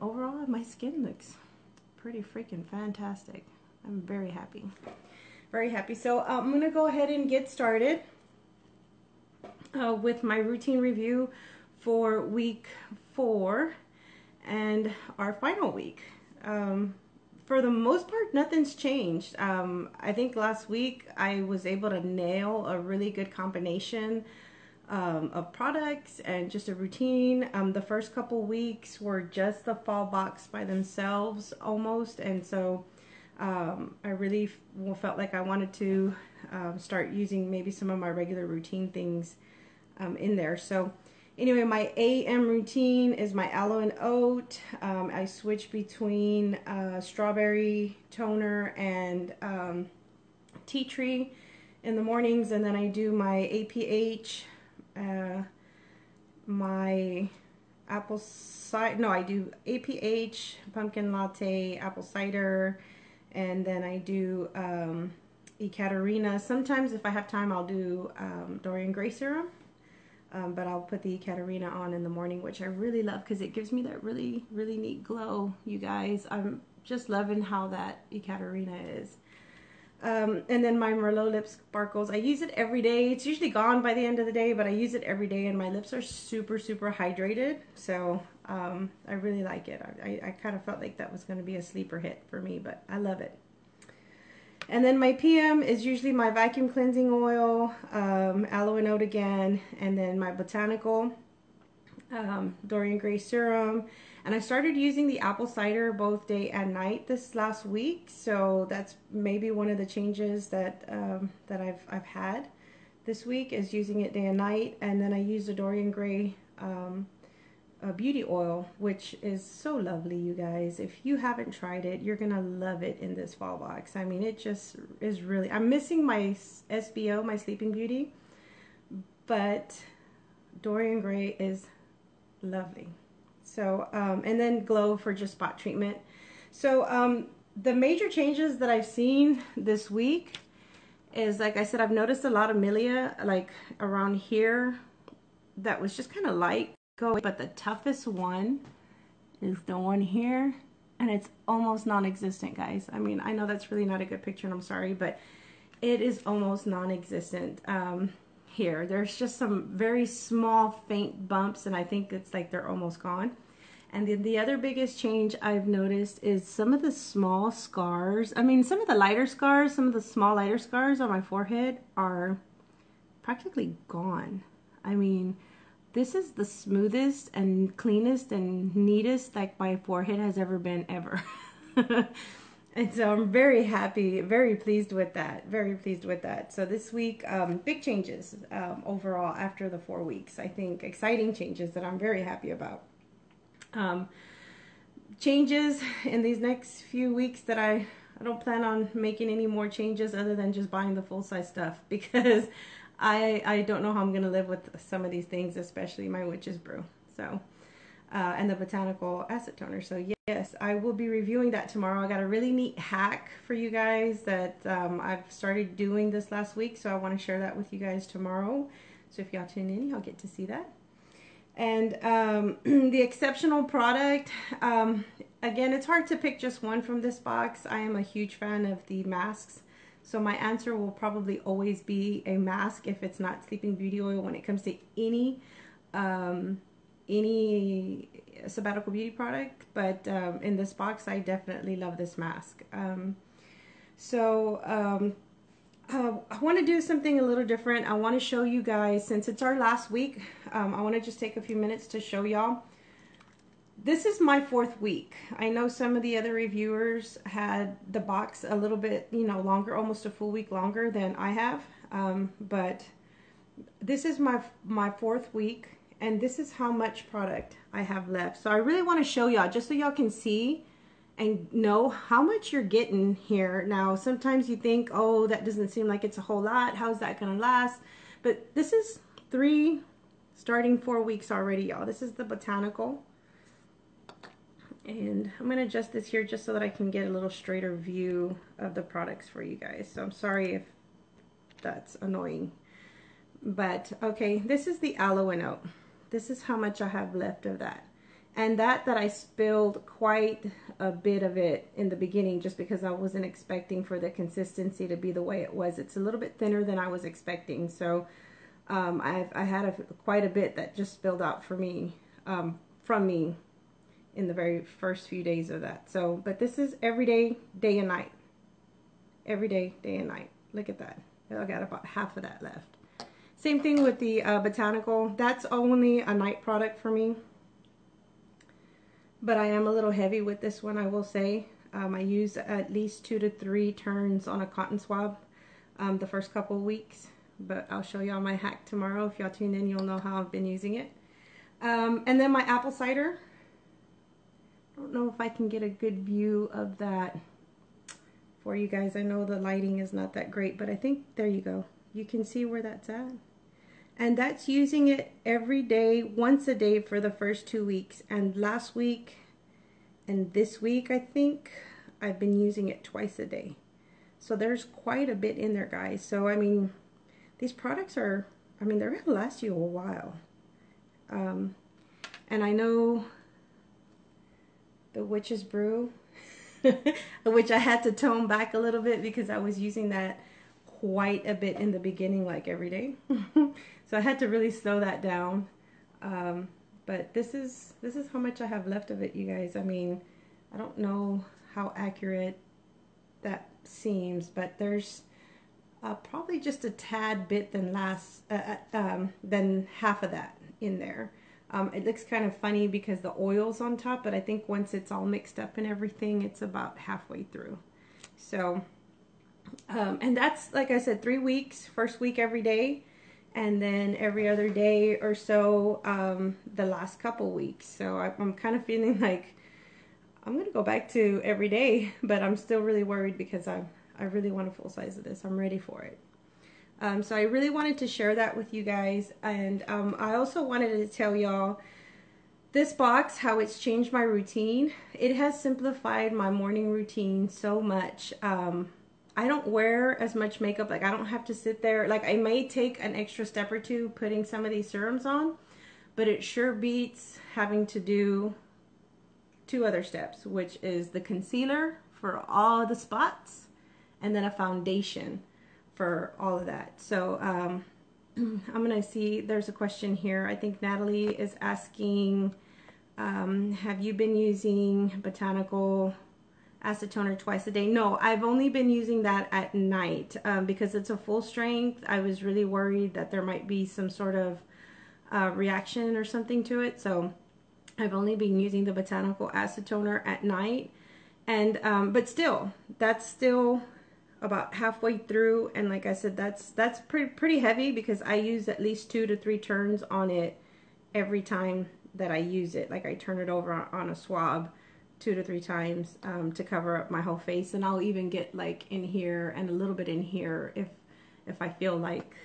overall, my skin looks pretty freaking fantastic. I'm very happy. Very happy. So I'm going to go ahead and get started with my routine review for week 4 and our final week. For the most part, nothing's changed. I think last week I was able to nail a really good combination of products and just a routine. The first couple weeks were just the fall box by themselves almost, and so I really felt like I wanted to start using maybe some of my regular routine things in there. So anyway, my AM routine is my aloe and oat. I switch between strawberry toner and tea tree in the mornings, and then I do my APH, my apple cider, no, I do APH, pumpkin latte, apple cider, and then I do Ekaterina. Sometimes if I have time I'll do Dorian Gray serum, but I'll put the Ekaterina on in the morning, which I really love because it gives me that really neat glow, you guys. I'm just loving how that Ekaterina is. And then my Merlot lip sparkles, I use it every day. It's usually gone by the end of the day, but I use it every day and my lips are super hydrated. So I really like it. I kind of felt like that was going to be a sleeper hit for me, but I love it. And then my PM is usually my vacuum cleansing oil, aloe and oat again, and then my botanical Dorian Gray serum. And I started using the apple cider both day and night this last week, so that's maybe one of the changes that that I've had this week, is using it day and night. And then I use the Dorian Gray beauty oil, which is so lovely, you guys. If you haven't tried it, you're gonna love it in this fall box. I mean, it just is really, I'm missing my SBO, my Sleeping Beauty, but Dorian Gray is lovely. So and then Glow for just spot treatment. So the major changes that I've seen this week is, like I said, I've noticed a lot of milia like around here that was just kind of light go, but the toughest one is the one here, and it's almost non-existent, guys. I mean, I know that's really not a good picture and I'm sorry, but it is almost non-existent. Here there's just some very small faint bumps, and I think it's like they're almost gone. And then the other biggest change I've noticed is some of the small scars. I mean, some of the lighter scars, some of the small lighter scars on my forehead are practically gone. I mean, this is the smoothest and cleanest and neatest like my forehead has ever been, ever. And so I'm very happy, very pleased with that, very pleased with that. So this week, big changes overall after the 4 weeks. I think exciting changes that I'm very happy about. Changes in these next few weeks that I don't plan on making any more changes other than just buying the full-size stuff, because I don't know how I'm going to live with some of these things, especially my witch's brew. So and the botanical acid toner. So yes, I will be reviewing that tomorrow. I got a really neat hack for you guys that I've started doing this last week, so I want to share that with you guys tomorrow. So if y'all tune in, y'all get to see that. And the exceptional product, again, it's hard to pick just one from this box. I am a huge fan of the masks, so my answer will probably always be a mask if it's not Sleeping Beauty oil when it comes to any Sabbatical Beauty product. But in this box, I definitely love this mask. I want to do something a little different. I want to show you guys, since it's our last week, I want to just take a few minutes to show y'all. This is my 4th week. I know some of the other reviewers had the box a little bit, you know, longer, almost a full week longer than I have. But this is my 4th week, and this is how much product I have left. So I really want to show y'all, just so y'all can see and know how much you're getting here. Now, sometimes you think, oh, that doesn't seem like it's a whole lot. How's that gonna last? But this is 3 starting 4 weeks already, y'all. This is the botanical. And I'm gonna adjust this here just so that I can get a little straighter view of the products for you guys. So I'm sorry if that's annoying. But okay, this is the aloe and oat. This is how much I have left of that. And that I spilled quite a bit of it in the beginning just because I wasn't expecting for the consistency to be the way it was. It's a little bit thinner than I was expecting. So I had quite a bit that just spilled out for me, from me in the very first few days of that. So, but this is every day, day and night. Every day, day and night. Look at that. I got about half of that left. Same thing with the Botanical. That's only a night product for me. But I am a little heavy with this one, I will say. I use at least 2 to 3 turns on a cotton swab the first couple of weeks. But I'll show y'all my hack tomorrow. If y'all tune in, you'll know how I've been using it. And then my apple cider. I don't know if I can get a good view of that for you guys. I know the lighting is not that great, but I think, there you go. You can see where that's at. And that's using it every day, once a day for the first 2 weeks. And last week and this week, I think, I've been using it twice a day. So there's quite a bit in there, guys. So, I mean, these products are, I mean, they're going to last you a while. And I know the Witch's Brew, which I had to tone back a little bit because I was using that quite a bit in the beginning, like every day. So I had to really slow that down. But this is how much I have left of it, you guys. I mean, I don't know how accurate that seems, but there's probably just a tad bit than half of that in there. It looks kind of funny because the oil's on top, but I think once it's all mixed up and everything, it's about halfway through. So, and that's, like I said, 3 weeks, first week every day, and then every other day or so the last couple weeks. So I'm kind of feeling like I'm going to go back to every day, but I'm still really worried because I really want a full size of this. I'm ready for it. So I really wanted to share that with you guys. And I also wanted to tell y'all this box, how it's changed my routine. It has simplified my morning routine so much. I don't wear as much makeup. Like, I don't have to sit there. Like, I may take an extra step or two putting some of these serums on, but it sure beats having to do 2 other steps, which is the concealer for all the spots and then a foundation for all of that. So I'm gonna see, there's a question here. I think Natalie is asking, have you been using Botanical acetoner twice a day? No, I've only been using that at night because it's a full strength. I was really worried that there might be some sort of reaction or something to it. So I've only been using the Botanical acetoner at night. And but still, that's still about halfway through. And like I said, that's pretty heavy because I use at least 2 to 3 turns on it every time that I use it. Like, I turn it over on a swab 2 to 3 times to cover up my whole face, and I'll even get like in here and a little bit in here if I feel like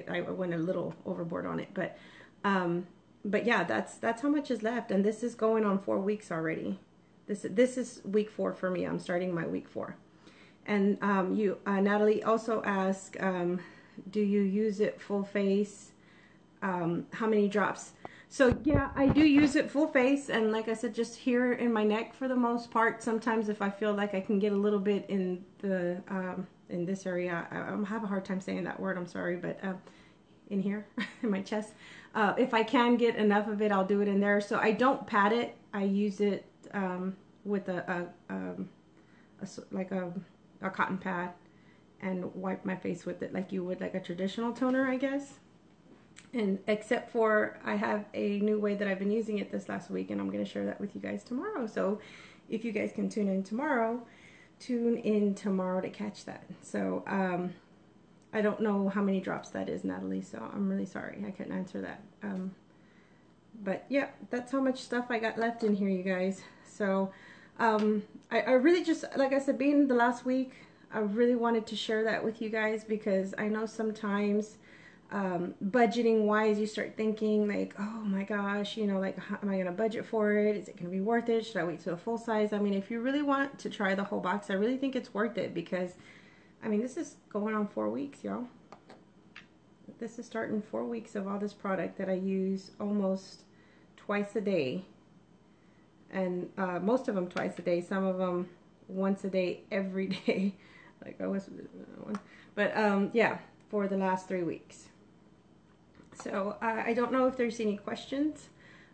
I went a little overboard on it. But yeah, that's how much is left, and this is going on 4 weeks already. This is week 4 for me. I'm starting my week 4. And Natalie also asked, do you use it full face? How many drops? So yeah, I do use it full face, and like I said, just here in my neck for the most part. Sometimes if I feel like I can get a little bit in the in this area, I have a hard time saying that word, I'm sorry, but in here, in my chest. If I can get enough of it, I'll do it in there. So I don't pat it. I use it with like a cotton pad and wipe my face with it like you would like a traditional toner, I guess. And except for, I have a new way that I've been using it this last week, and I'm going to share that with you guys tomorrow. So if you guys can tune in tomorrow to catch that. So I don't know how many drops that is, Natalie, so I'm really sorry I couldn't answer that. But yeah, that's how much stuff I got left in here, you guys. So I really just, like I said, being the last week, I really wanted to share that with you guys because I know sometimes budgeting wise, you start thinking like, oh my gosh, you know, like, how am I going to budget for it? Is it going to be worth it? Should I wait till a full size? I mean, if you really want to try the whole box, I really think it's worth it because, I mean, this is going on 4 weeks, y'all. This is starting 4 weeks of all this product that I use almost twice a day and most of them twice a day, some of them once a day every day. Like I was, but yeah, for the last 3 weeks. So I don't know if there's any questions,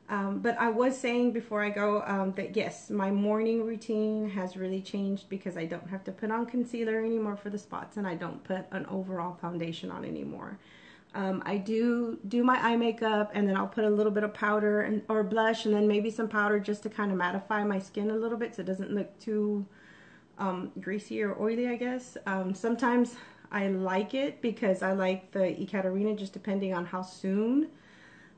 but I was saying before I go that yes, my morning routine has really changed because I don't have to put on concealer anymore for the spots, and I don't put an overall foundation on anymore. I do my eye makeup, and then I'll put a little bit of powder or blush, and then maybe some powder just to kind of mattify my skin a little bit so it doesn't look too greasy or oily, I guess. Sometimes I like it because I like the Ekaterina, just depending on how soon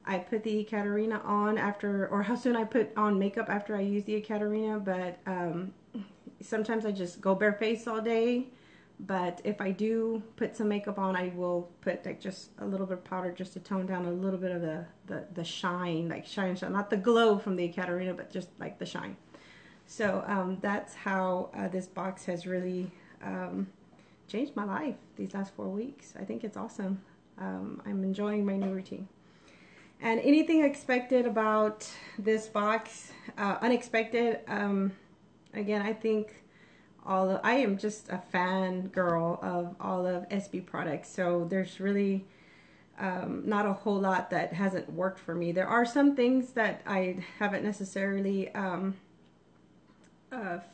I put the Ekaterina on after, or how soon I put on makeup after I use the Ekaterina. But sometimes I just go barefaced all day. But if I do put some makeup on, I will put like just a little bit of powder just to tone down a little bit of the shine, like shine, not the glow from the Ekaterina, but just like the shine. So that's how this box has really changed my life these last 4 weeks. I think it's awesome. I'm enjoying my new routine. And anything expected about this box, unexpected, again, I think I am just a fan girl of all of SB products. So there's really not a whole lot that hasn't worked for me. There are some things that I haven't necessarily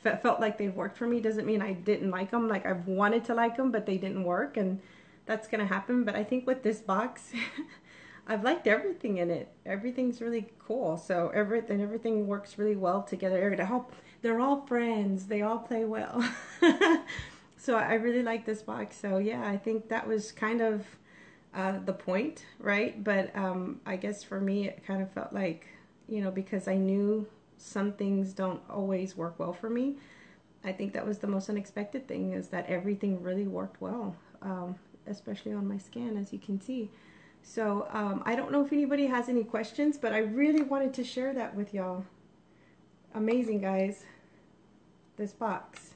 felt like they've worked for me. Doesn't mean I didn't like them. Like I've wanted to like them, but they didn't work, and that's gonna happen. But I think with this box, I've liked everything in it. Everything's really cool. So everything works really well together. They're all friends. They all play well. So I really like this box. So yeah, I think that was kind of the point, right? But I guess for me, it kind of felt like, you know, because I knew some things don't always work well for me. I think that was the most unexpected thing, is that everything really worked well, especially on my skin, as you can see. So I don't know if anybody has any questions, but I really wanted to share that with y'all. Amazing, guys, this box.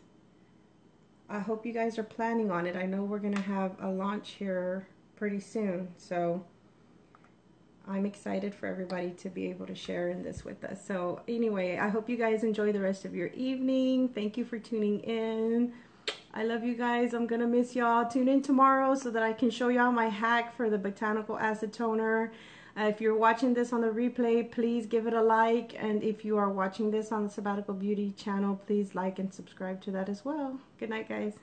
I hope you guys are planning on it. I know we're gonna have a launch here pretty soon, so I'm excited for everybody to be able to share in this with us. So anyway, I hope you guys enjoy the rest of your evening. Thank you for tuning in. I love you guys. I'm gonna miss y'all. Tune in tomorrow so that I can show y'all my hack for the botanical acid toner. If you're watching this on the replay, please give it a like. And if you are watching this on the Sabbatical Beauty channel, please like and subscribe to that as well. Good night, guys.